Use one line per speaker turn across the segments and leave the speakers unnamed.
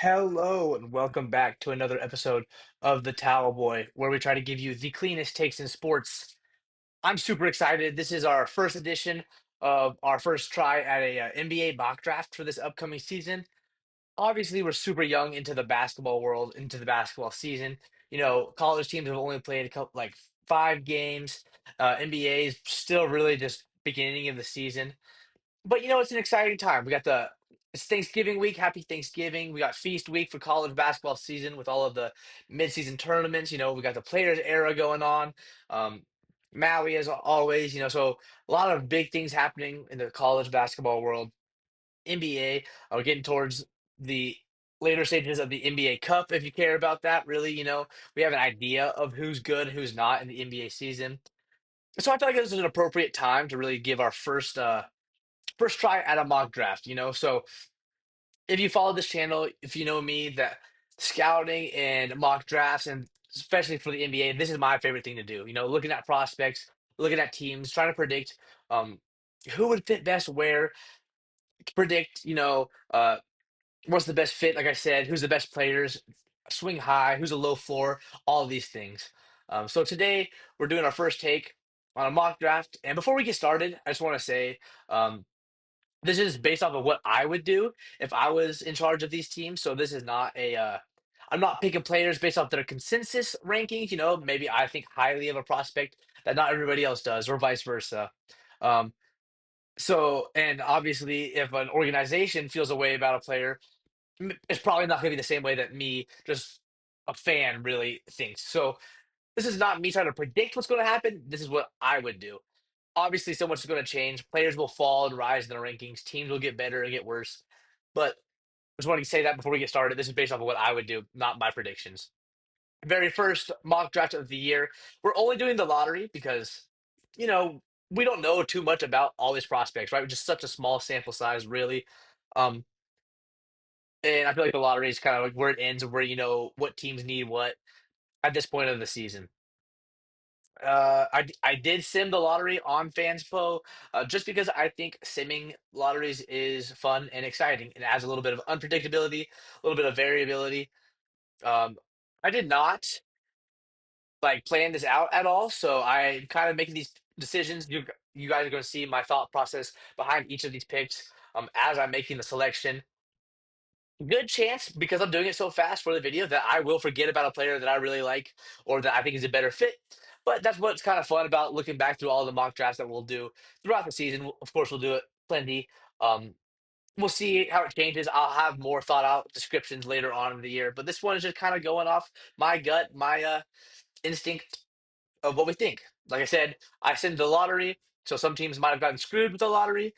Hello and welcome back to another episode of The Towel Boy, where we try to give you the cleanest takes in sports. I'm super excited. This is our first edition of our first try at a NBA mock draft for this upcoming season. Obviously, we're super young into the basketball world, into the basketball season. College teams have only played a couple, like 5 games. NBA is still really just beginning of the season. But it's an exciting time. It's Thanksgiving week. Happy Thanksgiving. We got feast week for college basketball season with all of the midseason tournaments. We got the players era going on. Um, Maui as always. So a lot of big things happening in the college basketball world. NBA, we're getting towards the later stages of the NBA Cup. If you care about that, really, we have an idea of who's good and who's not in the NBA season. So I feel like this is an appropriate time to really give our first try at a mock draft. So if you follow this channel, if you know me, that scouting and mock drafts, and especially for the NBA, this is my favorite thing to do. Looking at prospects, looking at teams, trying to predict um, who would fit best where, predict, what's the best fit, like I said, who's the best players, swing high, who's a low floor, all of these things. So today we're doing our first take on a mock draft. And before we get started, I just want to say, um, this is based off of what I would do if I was in charge of these teams. So this is not I'm not picking players based off their consensus rankings. Maybe I think highly of a prospect that not everybody else does, or vice versa. Um, and obviously, if an organization feels a way about a player, it's probably not going to be the same way that me, just a fan, really thinks. So this is not me trying to predict what's going to happen. This is what I would do. Obviously, so much is going to change. Players will fall and rise in the rankings. Teams will get better and get worse. But I just wanted to say that before we get started. This is based off of what I would do, not my predictions. Very first mock draft of the year. We're only doing the lottery because, you know, we don't know too much about all these prospects, right? We're just such a small sample size, really. Um, and I feel like the lottery is kind of like where it ends and where you know what teams need what at this point of the season. I did sim the lottery on Fanspo, just because I think simming lotteries is fun and exciting and adds a little bit of unpredictability, a little bit of variability. Um, I did not like plan this out at all, so I kind of making these decisions. You guys are going to see my thought process behind each of these picks as I'm making the selection. Good chance because I'm doing it so fast for the video that I will forget about a player that I really like or that I think is a better fit. But that's what's kind of fun about looking back through all the mock drafts that we'll do throughout the season. Of course, we'll do it plenty. Um, we'll see how it changes. I'll have more thought out descriptions later on in the year, but this one is just kind of going off my gut, my instinct of what we think. Like I said, I send the lottery, so some teams might have gotten screwed with the lottery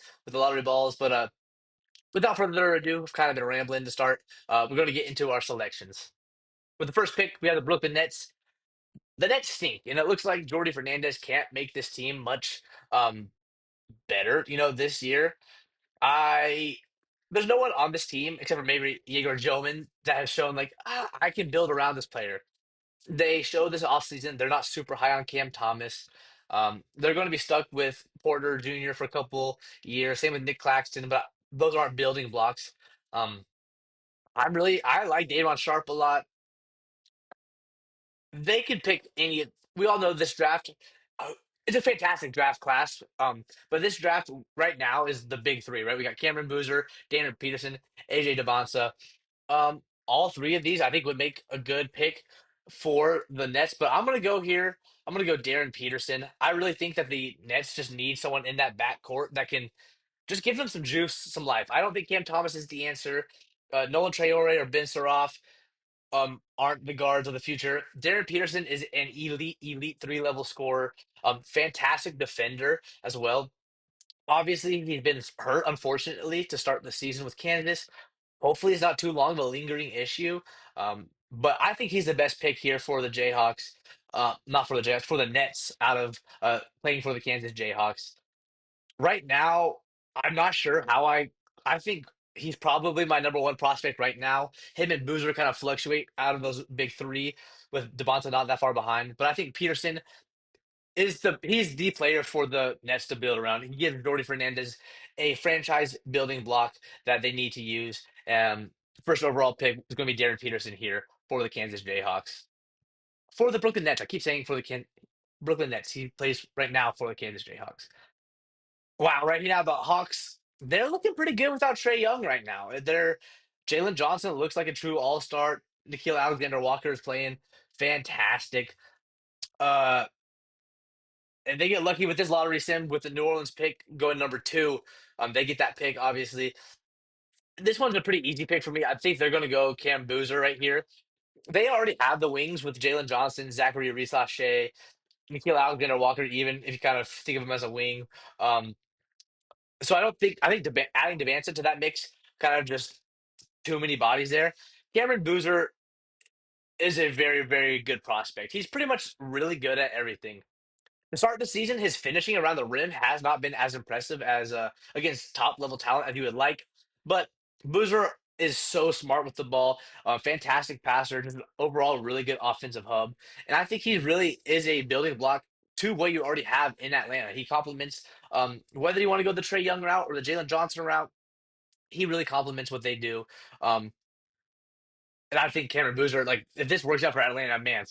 balls, but without further ado, we've kind of been rambling to start. We're going to get into our selections. With the first pick, we have the Brooklyn Nets. The Nets stink, and it looks like Jordy Fernandez can't make this team much better. This year, I there's no one on this team except for maybe Igor Joman that has shown like I can build around this player. They showed this offseason they're not super high on Cam Thomas. They're going to be stuck with Porter Jr. for a couple years. Same with Nick Claxton, but those aren't building blocks. Um, I like Davon Sharp a lot. They could pick any. We all know this draft. It's a fantastic draft class. But this draft right now is the big three, right? We got Cameron Boozer, Daniel Peterson, AJ Devonsa. All three of these I think would make a good pick for the Nets. But I'm gonna go here. I'm gonna go Darren Peterson. I really think that the Nets just need someone in that backcourt that can just give them some juice, some life. I don't think Cam Thomas is the answer. Nolan Traore or Ben Soroff aren't the guards of the future. Darren Peterson is an elite three-level scorer, fantastic defender as well. Obviously, he's been hurt, unfortunately, to start the season with Kansas. Hopefully, it's not too long of a lingering issue. But I think he's the best pick here for the Jayhawks. Not for the Jayhawks, for the Nets out of playing for the Kansas Jayhawks. Right now, I'm not sure how I think he's probably my number one prospect right now. Him and Boozer kind of fluctuate out of those big three, with Devonta not that far behind. But I think Peterson he's the player for the Nets to build around. He gives Jordy Fernandez a franchise building block that they need to use. first overall pick is going to be Darren Peterson here for the Kansas Jayhawks. For the Brooklyn Nets, I keep saying for the Brooklyn Nets. He plays right now for the Kansas Jayhawks. Wow, right now the Hawks, they're looking pretty good without Trey Young right now. They're Jalen Johnson looks like a true all-star. Nikhil Alexander Walker is playing fantastic. Uh, and they get lucky with this lottery sim with the New Orleans pick going number two. They get that pick, obviously. This one's a pretty easy pick for me. I think they're going to go Cam Boozer right here. They already have the wings with Jalen Johnson, Zachary Reese-Shea, Nikhil Alexander Walker, even if you kind of think of him as a wing. Um, so I think adding Devanza to that mix kind of just too many bodies there. Cameron Boozer is a very, very good prospect. He's pretty much really good at everything. To start the season, his finishing around the rim has not been as impressive as against top level talent as you would like. But Boozer is so smart with the ball, fantastic passer, just an overall really good offensive hub, and I think he really is a building block to what you already have in Atlanta. He complements whether you want to go the Trey Young route or the Jalen Johnson route. He really complements what they do. Um, and I think Cameron Boozer, like if this works out for Atlanta, man,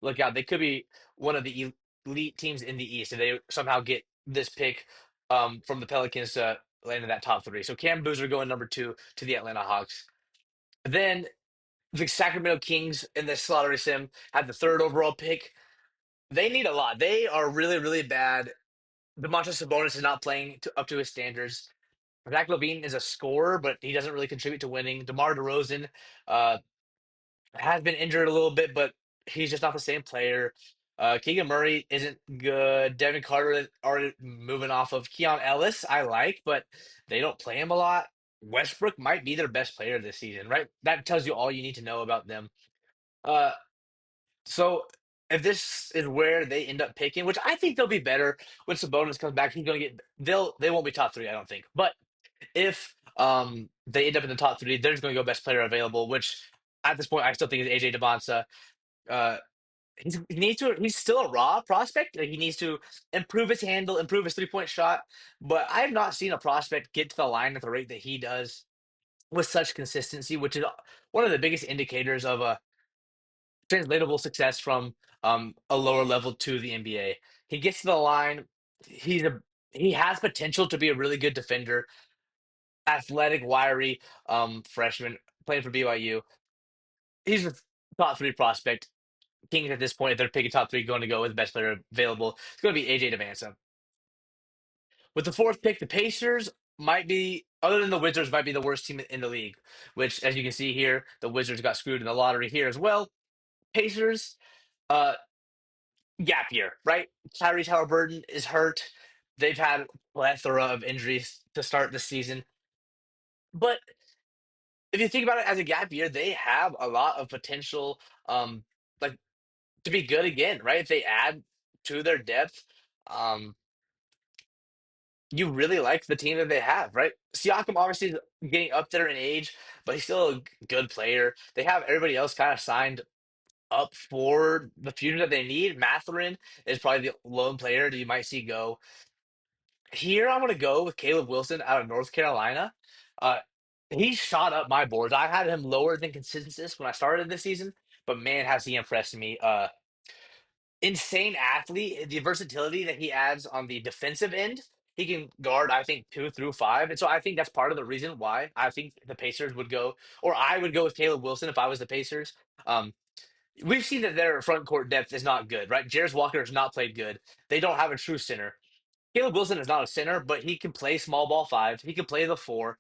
look out. They could be one of the elite teams in the East if they somehow get this pick from the Pelicans to land in that top three. So Cam Boozer going number two to the Atlanta Hawks. Then the Sacramento Kings in this lottery sim had the third overall pick. They need a lot. They are really, really bad. Demontis Sabonis is not playing up to his standards. Zach LaVine is a scorer, but he doesn't really contribute to winning. DeMar DeRozan, uh, has been injured a little bit, but he's just not the same player. Keegan Murray isn't good. Devin Carter are moving off of Keon Ellis. I like, but they don't play him a lot. Westbrook might be their best player this season, right? That tells you all you need to know about them. Uh, so if this is where they end up picking, which I think they'll be better when Sabonis comes back, he's going to get. They won't be top three, I don't think. But if they end up in the top three, they're just going to go best player available, which at this point I still think is AJ Debonsa. Uh, he needs to. He's still a raw prospect. Like he needs to improve his handle, improve his 3-point shot. But I have not seen a prospect get to the line at the rate that he does with such consistency, which is one of the biggest indicators of a translatable success from a lower level to the NBA. He gets to the line. He's a he has potential to be a really good defender, athletic, wiry freshman playing for BYU. He's a top three prospect. Kings at this point, if they're picking top three, going to go with the best player available. It's going to be AJ Devansa. With the fourth pick, the Pacers might be, other than the Wizards, might be the worst team in the league. Which, as you can see here, the Wizards got screwed in the lottery here as well. Pacers, uh, gap year, right? Tyrese Halliburton is hurt. They've had a plethora of injuries to start the season, but if you think about it as a gap year, they have a lot of potential, like to be good again, right? If they add to their depth, um, you really like the team that they have, right? Siakam obviously is getting up there in age, but he's still a good player. They have everybody else kind of signed up for the future that they need. Matherin is probably the lone player that you might see go. Here, I'm going to go with Caleb Wilson out of North Carolina. Uh, he shot up my boards. I had him lower than consensus when I started this season, but man, has he impressed me. Insane athlete, the versatility that he adds on the defensive end. He can guard, I think, two through five. And so I think that's part of the reason why I think the Pacers would go, or I would go with Caleb Wilson if I was the Pacers. Um, we've seen that their front court depth is not good, right? Jarris Walker has not played good. They don't have a true center. Caleb Wilson is not a center, but he can play small ball five. He can play the four.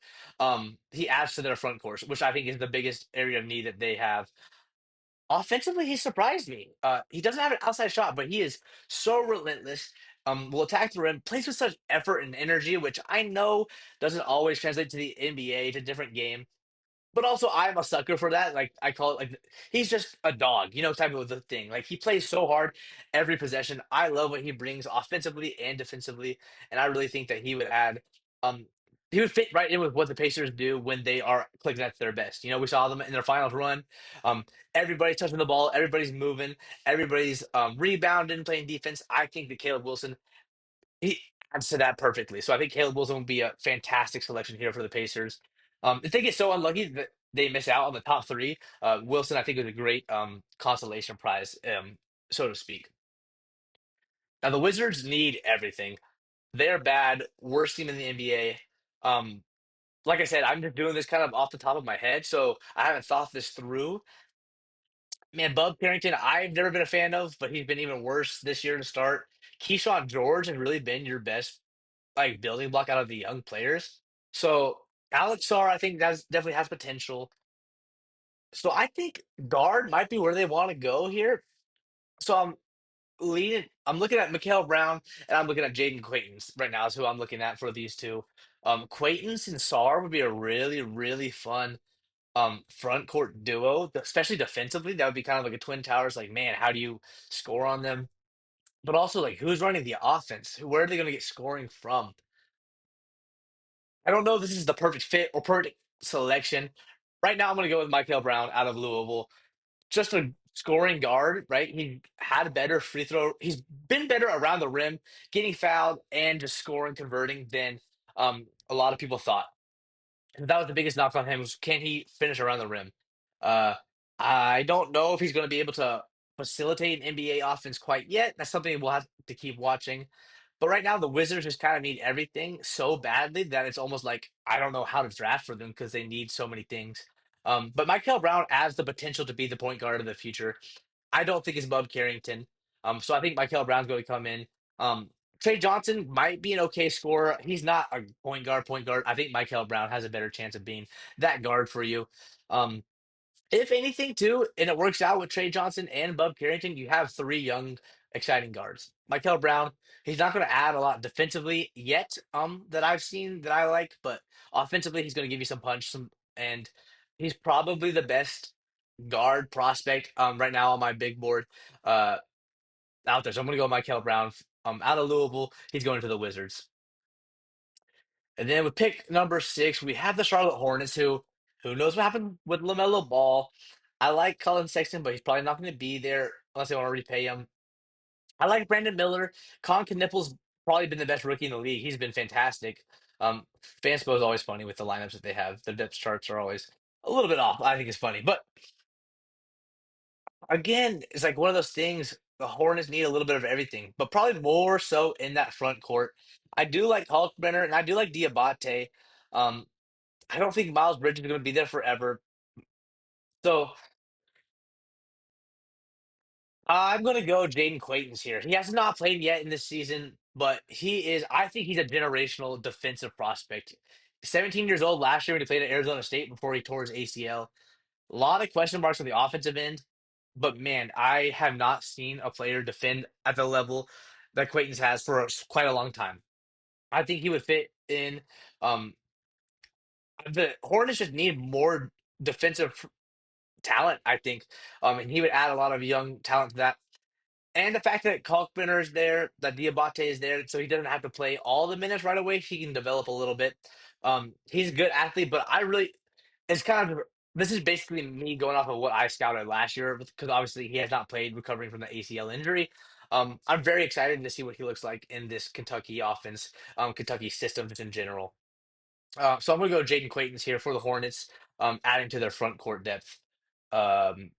He adds to their front court, which I think is the biggest area of need that they have. Offensively, he surprised me. He doesn't have an outside shot, but he is so relentless. Will attack the rim, plays with such effort and energy, which I know doesn't always translate to the NBA, to different game. But also, I'm a sucker for that. Like I call it, like he's just a dog, type of the thing. Like he plays so hard every possession. I love what he brings offensively and defensively, and I really think that he would add. Um, he would fit right in with what the Pacers do when they are clicking at their best. We saw them in their finals run. Everybody's touching the ball, everybody's moving, everybody's rebounding, playing defense. I think that Caleb Wilson he adds to that perfectly. So I think Caleb Wilson would be a fantastic selection here for the Pacers. If they get so unlucky they miss out on the top three. Wilson, I think, is a great consolation prize, so to speak. Now the Wizards need everything. They're bad, worst team in the NBA. Um, like I said, I'm just doing this kind of off the top of my head, so I haven't thought this through. Man, Bub Carrington, I've never been a fan of, but he's been even worse this year to start. Keyshawn George has really been your best like building block out of the young players. So Alex Sarr, I think that's definitely has potential. So I think guard might be where they want to go here. So I'm looking at Mikael Brown and I'm looking at Jaden Quaintance right now is who I'm looking at for these two. Quaintance and Sarr would be a really, really fun front court duo, especially defensively. That would be kind of like a Twin Towers, like, man, how do you score on them? But also like who's running the offense? Where are they gonna get scoring from? I don't know if this is the perfect fit or perfect selection. Right now I'm gonna go with Mikael Brown out of Louisville. Just a scoring guard, right? He had a better free throw. He's been better around the rim, getting fouled and just scoring, converting than a lot of people thought. And that was the biggest knock on him was can he finish around the rim? Uh, I don't know if he's going to be able to facilitate an NBA offense quite yet. That's something we'll have to keep watching. But right now, the Wizards just kind of need everything so badly that it's almost like I don't know how to draft for them because they need so many things. But Michael Brown has the potential to be the point guard of the future. I don't think it's Bub Carrington. So I think Michael Brown's going to come in. Um, Trey Johnson might be an okay scorer. He's not a point guard. Point guard. I think Michael Brown has a better chance of being that guard for you. Um, if anything, too, and it works out with Trey Johnson and Bub Carrington, you have three young, exciting guards. Michael Brown, he's not going to add a lot defensively yet, that I've seen that I like, but offensively, he's going to give you some punch, and he's probably the best guard prospect right now on my big board uh out there. So I'm going to go Michael Brown out of Louisville. He's going to the Wizards. And then with pick number six, we have the Charlotte Hornets, who knows what happened with LaMelo Ball. I like Colin Sexton, but he's probably not going to be there unless they want to repay him. I like Brandon Miller. Colin Knipple's probably been the best rookie in the league. He's been fantastic. Um, Fanspo is always funny with the lineups that they have. Their depth charts are always a little bit off. I think it's funny, but again, it's like one of those things. The Hornets need a little bit of everything, but probably more so in that front court. I do like Hulkbrenner and I do like Diabate. Um, I don't think Miles Bridges is going to be there forever. So I'm going to go Jaden Quaintance here. He has not played yet in this season, but I think he's a generational defensive prospect. 17 years old last year when he played at Arizona State before he tore his ACL. A lot of question marks on the offensive end, but man, I have not seen a player defend at the level that Quaintance has for quite a long time. I think he would fit in. Um, the Hornets just need more defensive talent, I think, and he would add a lot of young talent to that. And the fact that Kalkbrenner is there, that Diabate is there, so he doesn't have to play all the minutes right away. He can develop a little bit. He's a good athlete, but it's kind of, this is basically me going off of what I scouted last year because obviously he has not played recovering from the ACL injury. I'm very excited to see what he looks like in this Kentucky offense, Kentucky system just in general. So I'm going to go Jaden Quaintance here for the Hornets, adding to their front court depth. Um,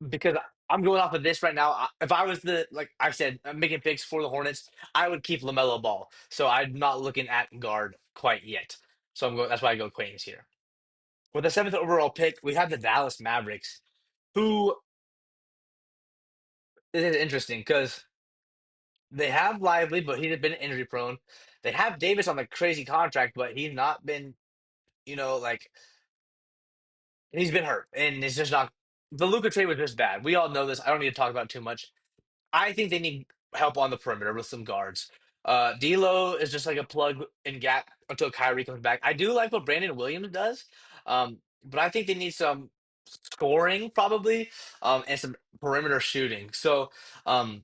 because I'm going off of this right now. If I was like I said, I'm making picks for the Hornets, I would keep LaMelo Ball. So I'm not looking at guard quite yet. So I'm going. That's why I go Quaintance here. With the seventh overall pick, we have the Dallas Mavericks, who is interesting because they have Lively, but he's been injury prone. They have Davis on the crazy contract, but he's not been, like he's been hurt, and it's just not. The Luka trade was just bad. We all know this. I don't need to talk about it too much. I think they need help on the perimeter with some guards. D'Lo is just like a plug and gap until Kyrie comes back. I do like what Brandon Williams does, but I think they need some scoring probably, and some perimeter shooting. So I'm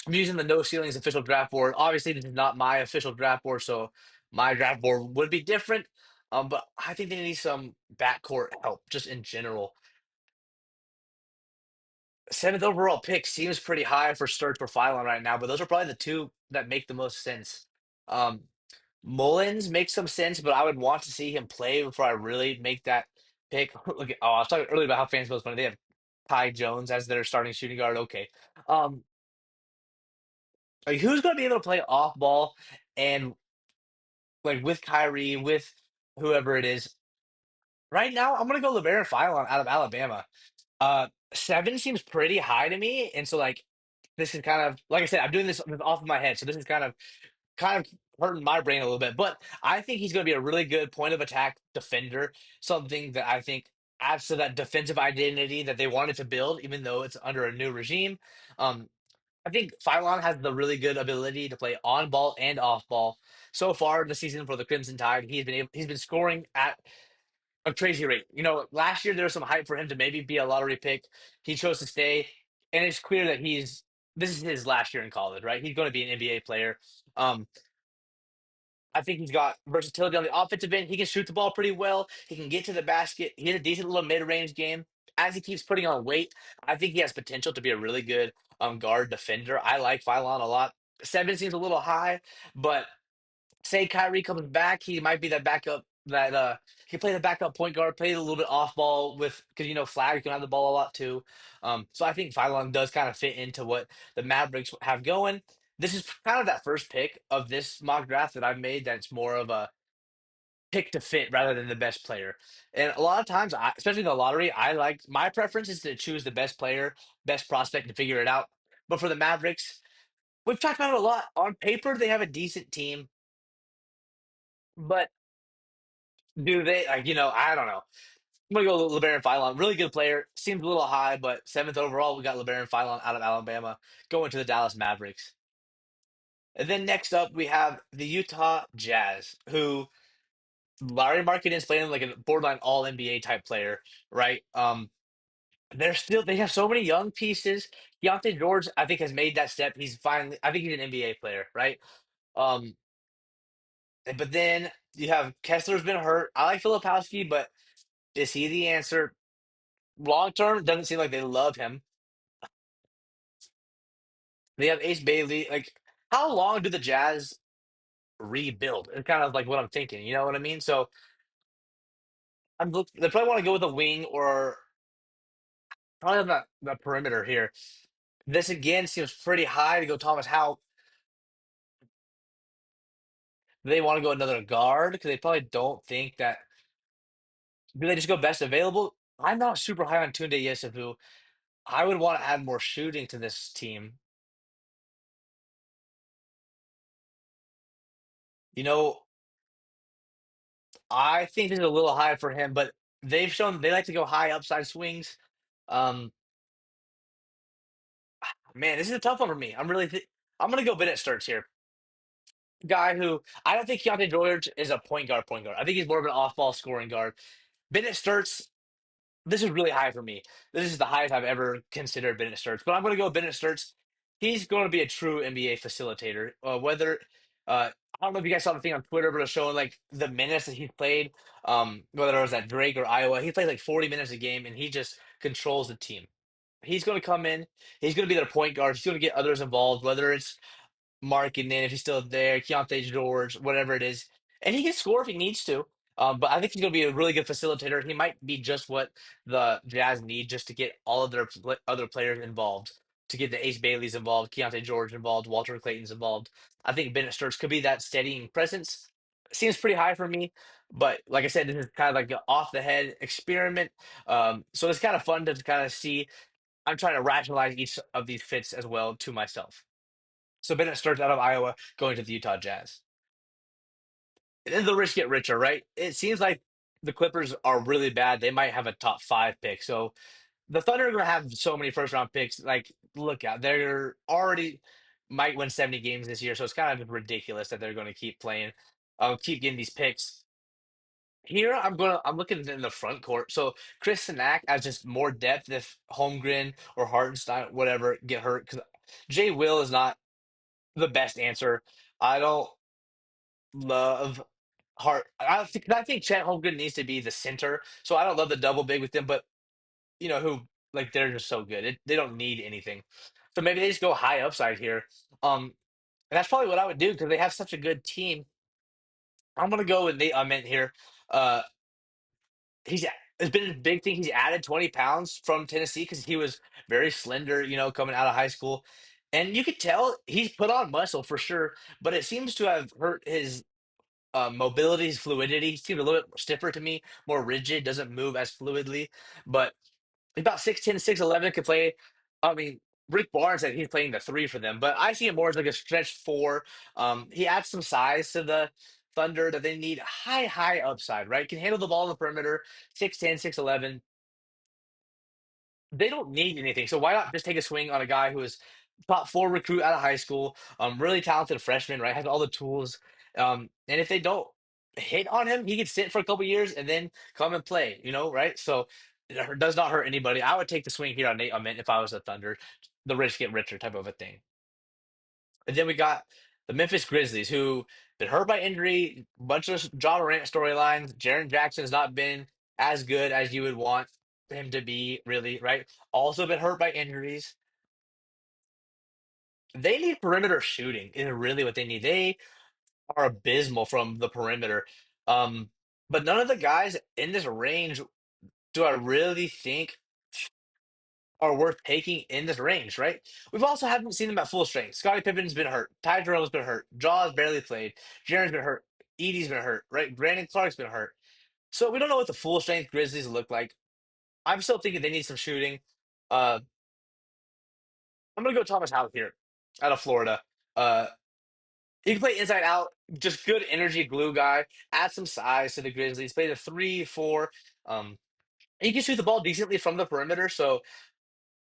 using the no ceilings official draft board. Obviously, this is not my official draft board, so my draft board would be different. But I think they need some backcourt help just in general. Seventh overall pick seems pretty high for Sturge for Phylon right now, but those are probably the two that make the most sense. Um, Mullins makes some sense, but I would want to see him play before I really make that pick. Look at, oh, I was talking earlier about how fans was funny. They have Ty Jones as their starting shooting guard. Okay. Um, like who's going to be able to play off ball and like with Kyrie, with whoever it is? Right now, I'm going to go LeBaron Philon out of Alabama. 7 seems pretty high to me, and so like this is kind of like I said, I'm doing this off of my head, so this is kind of hurting my brain a little bit. But I think he's going to be a really good point of attack defender, something that I think adds to that defensive identity that they wanted to build, even though it's under a new regime. Um, I think Phylon has the really good ability to play on ball and off ball. So far this season for the Crimson Tide, he's been scoring at a crazy rate. Last year there was some hype for him to maybe be a lottery pick. He chose to stay, and it's clear that this is his last year in college, right? He's going to be an NBA player. Um, I think he's got versatility on the offensive end. He can shoot the ball pretty well. He can get to the basket. He has a decent little mid-range game. As he keeps putting on weight, I think he has potential to be a really good guard defender. I like Phylon a lot. 7 seems a little high, but say Kyrie comes back, he might be that backup that he can play the backup point guard, play a little bit off ball with because Flag can have the ball a lot too. So I think Phylon does kind of fit into what the Mavericks have going. This is kind of that first pick of this mock draft that I've made that's more of a pick to fit rather than the best player. And a lot of times, especially in the lottery, I like my preference is to choose the best player, best prospect, and figure it out. But for the Mavericks, we've talked about it a lot. On paper, they have a decent team, but do they I don't know. I'm gonna go LeBaron Philon. Really good player. Seems a little high, but 7th overall, we got LeBaron Philon out of Alabama going to the Dallas Mavericks. And then next up, we have the Utah Jazz, who Larry Markkanen is playing like a borderline All NBA type player, right? They have so many young pieces. Keontae George, I think, has made that step. I think he's an NBA player, right? Um, but then you have Kessler's been hurt. I like Filipowski, but is he the answer? Long term, doesn't seem like they love him. They have Ace Bailey. Like, how long do the Jazz rebuild? It's kind of like what I'm thinking. You know what I mean? So they probably want to go with a wing or probably on the perimeter here. This again seems pretty high to go Thomas Howell. They want to go another guard because they probably don't think that. Do they just go best available? I'm not super high on Tunde Yesufu. I would want to add more shooting to this team. You know, I think this is a little high for him, but they've shown they like to go high upside swings. Um, Man, this is a tough one for me. I'm gonna go Bennett Sturts here. Guy who I don't think Keontae George is a point guard. Point guard. I think he's more of an off-ball scoring guard. Bennett Sturts. This is really high for me. This is the highest I've ever considered Bennett Sturts. But I'm gonna go Bennett Sturts. He's going to be a true NBA facilitator. Whether I don't know if you guys saw the thing on Twitter, but it was showing like the minutes that he's played. Whether it was at Drake or Iowa, he played like 40 minutes a game, and he just controls the team. He's going to come in. He's going to be their point guard. He's going to get others involved, whether it's Mark and then if he's still there, Keontae George, whatever it is. And he can score if he needs to. But I think he's going to be a really good facilitator. He might be just what the Jazz need just to get all of their other players involved, to get the Ace Baileys involved, Keontae George involved, Walter Clayton's involved. I think Bennett Sturts could be that steadying presence. Seems pretty high for me, but like I said, this is kind of like an off the head experiment. So it's kind of fun to kind of see. I'm trying to rationalize each of these fits as well to myself. So Bennett starts out of Iowa going to the Utah Jazz. And then the rich get richer, right? It seems like the Clippers are really bad. They might have a top 5 pick. So the Thunder are going to have so many first round picks. Like, look out. They're already might win 70 games this year. So it's kind of ridiculous that they're going to keep playing, keep getting these picks. Here, I'm looking in the front court. So Chris Sinak has just more depth if Holmgren or Hartenstein, whatever, get hurt. Because Jay Will is not the best answer. I don't love Hart. I think Chet Holmgren needs to be the center. So I don't love the double big with them, but who like they're just so good. They don't need anything. So maybe they just go high upside here. And that's probably what I would do because they have such a good team. I'm gonna go with Nate Ament here. Uh, he's It's been a big thing. He's added 20 pounds from Tennessee because he was very slender, coming out of high school. And you could tell he's put on muscle for sure, but it seems to have hurt his mobility, his fluidity. He seemed a little bit stiffer to me, more rigid, doesn't move as fluidly. But he's about 6'10", 6'11", could play. I mean, Rick Barnes said he's playing the three for them, but I see him more as like a stretch four. He adds some size to the Thunder that they need. High upside, right? Can handle the ball in the perimeter, 6'10", 6'11". They don't need anything. So why not just take a swing on a guy who is top four recruit out of high school, really talented freshman, right? Has all the tools. And if they don't hit on him, he could sit for a couple years and then come and play, right? So does not hurt anybody. I would take the swing here on Nate Ament if I was a Thunder, the rich get richer type of a thing. And then we got the Memphis Grizzlies, who been hurt by injury, bunch of John Morant storylines. Jaren Jackson has not been as good as you would want him to be, really, right? Also been hurt by injuries. They need perimeter shooting, is really what they need. They are abysmal from the perimeter. Um, but none of the guys in this range do I really think are worth taking in this range, right? We've also haven't seen them at full strength. Scottie Pippen's been hurt. Ty Jerome's been hurt. Jaw's barely played. Jaren's been hurt. Edie's been hurt, right? Brandon Clark's been hurt. So we don't know what the full strength Grizzlies look like. I'm still thinking they need some shooting. Uh, I'm gonna go Thomas Howard here out of Florida. Uh, he can play inside out, just good energy glue guy. Add some size to the Grizzlies. Play the 3-4. Um, he can shoot the ball decently from the perimeter, so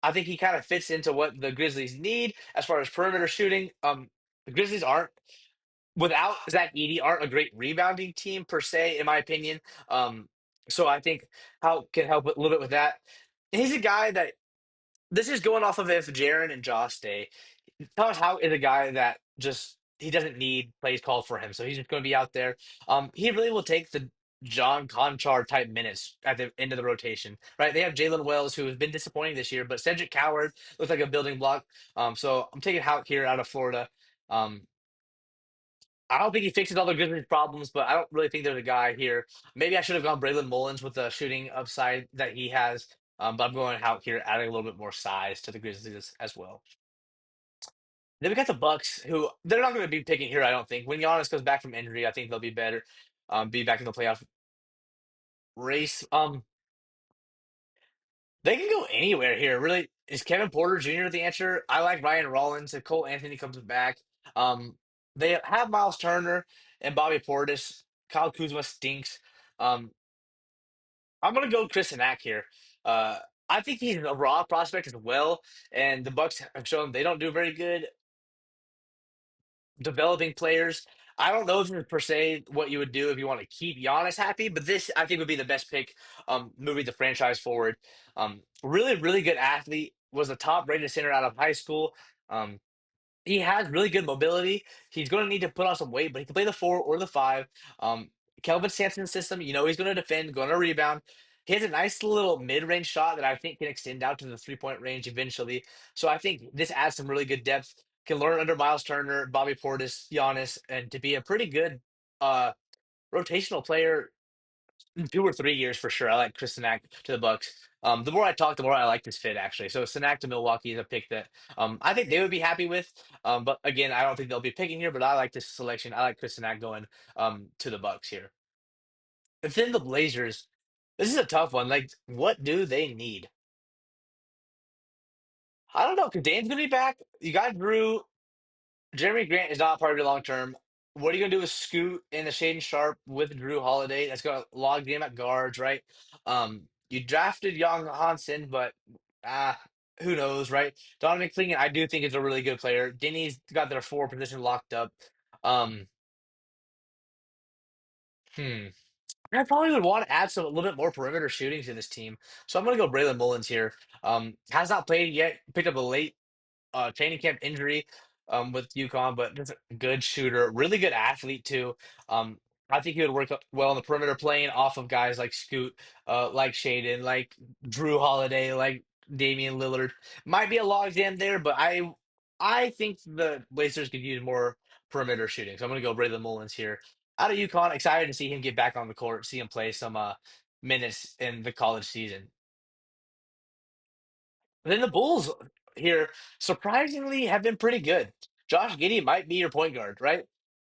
I think he kind of fits into what the Grizzlies need as far as perimeter shooting. The Grizzlies aren't without Zach Edey aren't a great rebounding team per se, in my opinion. Um, so I think how can help a little bit with that. He's a guy that this is going off of if Jaren and Josh stay. Thomas Howell is a guy that just he doesn't need plays called for him, so he's just going to be out there. He really will take the John Conchar type minutes at the end of the rotation, right? They have Jalen Wells, who has been disappointing this year, but Cedric Coward looks like a building block. So I'm taking Houck here out of Florida. Um, I don't think he fixes all the Grizzlies' problems, but I don't really think there's a guy here. Maybe I should have gone Braylon Mullins with the shooting upside that he has. But I'm going Houck here, adding a little bit more size to the Grizzlies as well. Then we got the Bucks, who they're not going to be picking here. I don't think. When Giannis comes back from injury, I think they'll be better, be back in the playoff race. They can go anywhere here. Really, is Kevin Porter Jr. the answer? I like Ryan Rollins. If Cole Anthony comes back, um, they have Miles Turner and Bobby Portis. Kyle Kuzma stinks. Um, I'm gonna go Chris Knack here. Uh, I think he's a raw prospect as well, and the Bucks have shown they don't do very good developing players. I don't know if it's per se what you would do if you want to keep Giannis happy, but this I think would be the best pick, moving the franchise forward. Really good athlete. Was a top rated center out of high school. Um, he has really good mobility. He's going to need to put on some weight, but he can play the four or the five. Um, Kelvin Sampson's system, he's going to defend, going to rebound. He has a nice little mid-range shot that I think can extend out to the three-point range eventually. So I think this adds some really good depth. Can learn under Miles Turner, Bobby Portis, Giannis, and to be a pretty good uh, rotational player in 2 or 3 years for sure. I like Chris Sinak to the Bucks. The more I talk, the more I like this fit actually. So Sinak to Milwaukee is a pick that I think they would be happy with. But again, I don't think they'll be picking here. But I like this selection. I like Chris Sinak going to the Bucks here. And then the Blazers. This is a tough one. Like, what do they need? I don't know. Because Dan's gonna be back. You got Drew. Jeremy Grant is not part of your long term. What are you gonna do with Scoot and the Shaden Sharp with Drew Holiday? That's gonna log game at guards, right? You drafted Young Hansen, but ah, who knows, right? Donovan Clingan, I do think is a really good player. Denny's got their four position locked up. Um, hmm. I probably would want to add some a little bit more perimeter shooting to this team. So I'm gonna go Braylon Mullins here. Has not played yet, picked up a late training camp injury with UConn, but just a good shooter, really good athlete too. Um, I think he would work well on the perimeter, playing off of guys like Scoot, like Shaden, like Drew Holiday, like Damian Lillard. Might be a logjam there, but I think the Blazers could use more perimeter shooting. So I'm going to go Braylon Mullins here. Out of UConn, excited to see him get back on the court, see him play some. minutes in the college season. Then the Bulls here surprisingly have been pretty good. Josh Giddey might be your point guard, right?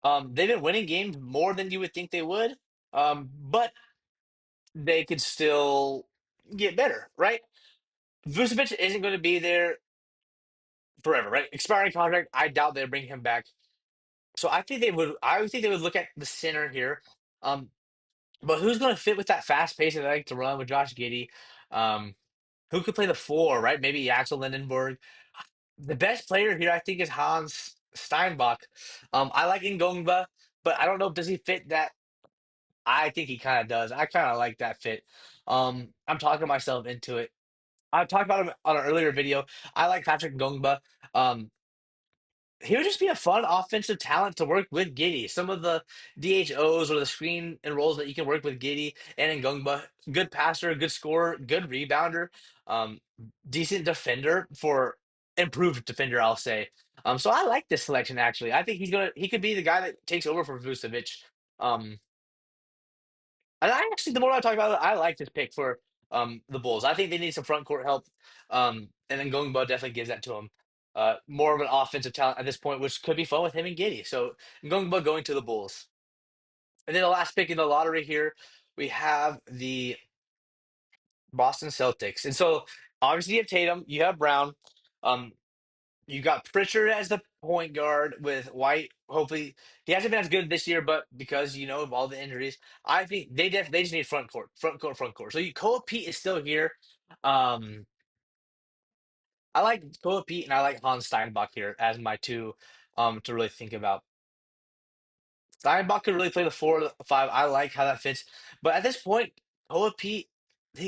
They've been winning games more than you would think they would, but they could still get better, right? Vucevic isn't going to be there forever, right? Expiring contract, I doubt they'll bring him back. So I think they would. I would think they would look at the center here. Um, but who's going to fit with that fast pace that they like to run with Josh Giddey? Um, who could play the four, right? Maybe Axel Lindenberg. The best player here, I think, is Hans Steinbach. I like Ngongba, but I don't know. Does he fit that? I think he kind of does. I kind of like that fit. I'm talking myself into it. I talked about him on an earlier video. I like Patrick Ngongba. Um, he would just be a fun offensive talent to work with Giddy. Some of the DHOs or the screen and rolls that you can work with Giddy and Ngongba. Good passer, good scorer, good rebounder, um, decent defender for improved defender, I'll say. So I like this selection actually. I think he could be the guy that takes over for Vucevic. Um, and I actually, the more I talk about it, I like this pick for the Bulls. I think they need some front court help, and then Ngongba definitely gives that to them. More of an offensive talent at this point, which could be fun with him and Giddy. So Ngongba going to the Bulls, and then the last pick in the lottery here, we have the Boston Celtics. And so obviously you have Tatum, you have Brown. Um, you got Pritchard as the point guard with White. Hopefully, he hasn't been as good this year, but because of all the injuries, I think they just need front court, front court, front court. So Koa Pete is still here. Um, I like Koa Pete and I like Hans Steinbach here as my two to really think about. Steinbach could really play the 4 or 5. I like how that fits. But at this point, Koa Pete,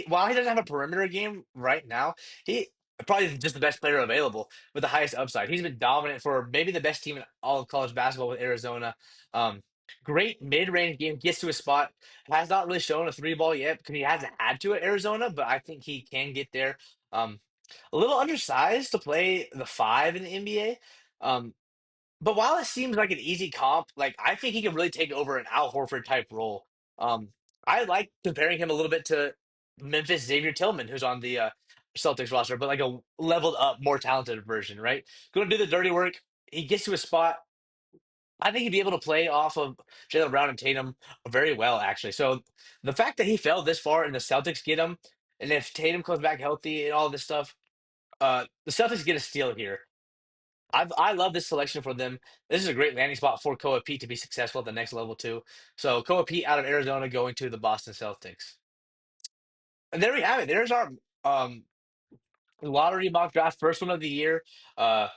while he doesn't have a perimeter game right now, he probably just the best player available with the highest upside. He's been dominant for maybe the best team in all of college basketball with Arizona. Um, Great mid-range game, gets to a spot. Has not really shown a three ball yet because he hasn't had to at Arizona, but I think he can get there. Um, a little undersized to play the five in the NBA. But while it seems like an easy comp, like I think he could really take over an Al Horford type role. Um, I like comparing him a little bit to Memphis Xavier Tillman, who's on the Celtics roster, but like a leveled up, more talented version, right? Going to do the dirty work. He gets to a spot. I think he'd be able to play off of Jalen Brown and Tatum very well, actually. So the fact that he fell this far and the Celtics get him, and if Tatum comes back healthy and all this stuff, the Celtics get a steal here. I love this selection for them. This is a great landing spot for Koa Pete to be successful at the next level too. So Koa Pete out of Arizona going to the Boston Celtics. And there we have it. There's our um lottery mock draft, first one of the year. Uh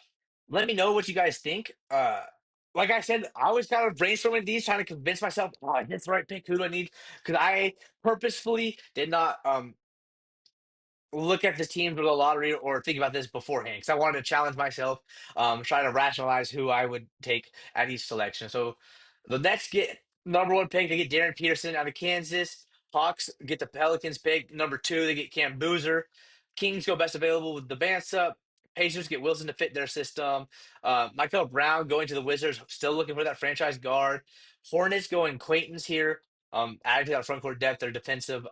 Let me know what you guys think. Like I said, I was kind of brainstorming these, trying to convince myself, oh, that's the right pick. Who do I need? Because I purposefully did not look at the teams or the lottery or think about this beforehand because I wanted to challenge myself, try to rationalize who I would take at each selection. So the Nets get number one pick. They get Darren Peterson out of Kansas. Hawks get the Pelicans pick. Number two, they get Cam Boozer. Kings go best available with the Bansup. Pacers get Wilson to fit their system. Michael Brown going to the Wizards, still looking for that franchise guard. Hornets going Quaintons here, adding to that front court depth, their defensive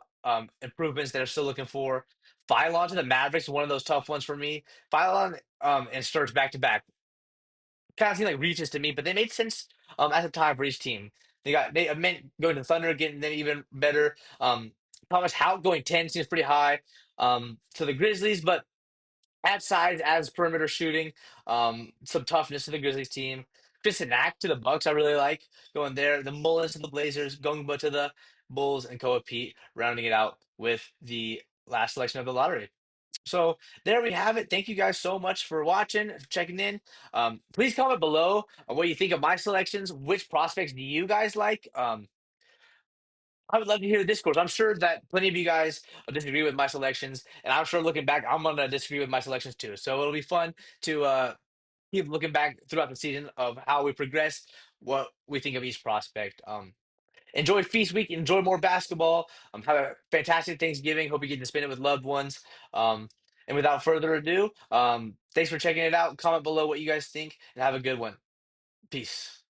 improvements that they're still looking for. Phylon to the Mavericks, one of those tough ones for me. Phylon and Sturge back to back kind of seem like reaches to me, but they made sense at the time for each team. They meant going to the Thunder, getting them even better. Thomas Hout going 10 seems pretty high to the Grizzlies, but add size, adds perimeter shooting, some toughness to the Grizzlies team. Chris Knack to the Bucks, I really like going there. The Mullins to the Blazers, Gongba to the Bulls, and Koa Pete rounding it out with the last selection of the lottery. So there we have it. Thank you guys so much for watching, checking in. Please comment below on what you think of my selections. Which prospects do you guys like? I would love to hear the discourse. I'm sure that plenty of you guys disagree with my selections, and I'm sure looking back, I'm gonna disagree with my selections too. So it'll be fun to keep looking back throughout the season of how we progress, what we think of each prospect. Enjoy Feast Week. Enjoy more basketball. Have a fantastic Thanksgiving. Hope you get to spend it with loved ones. And without further ado, thanks for checking it out. Comment below what you guys think, and have a good one. Peace.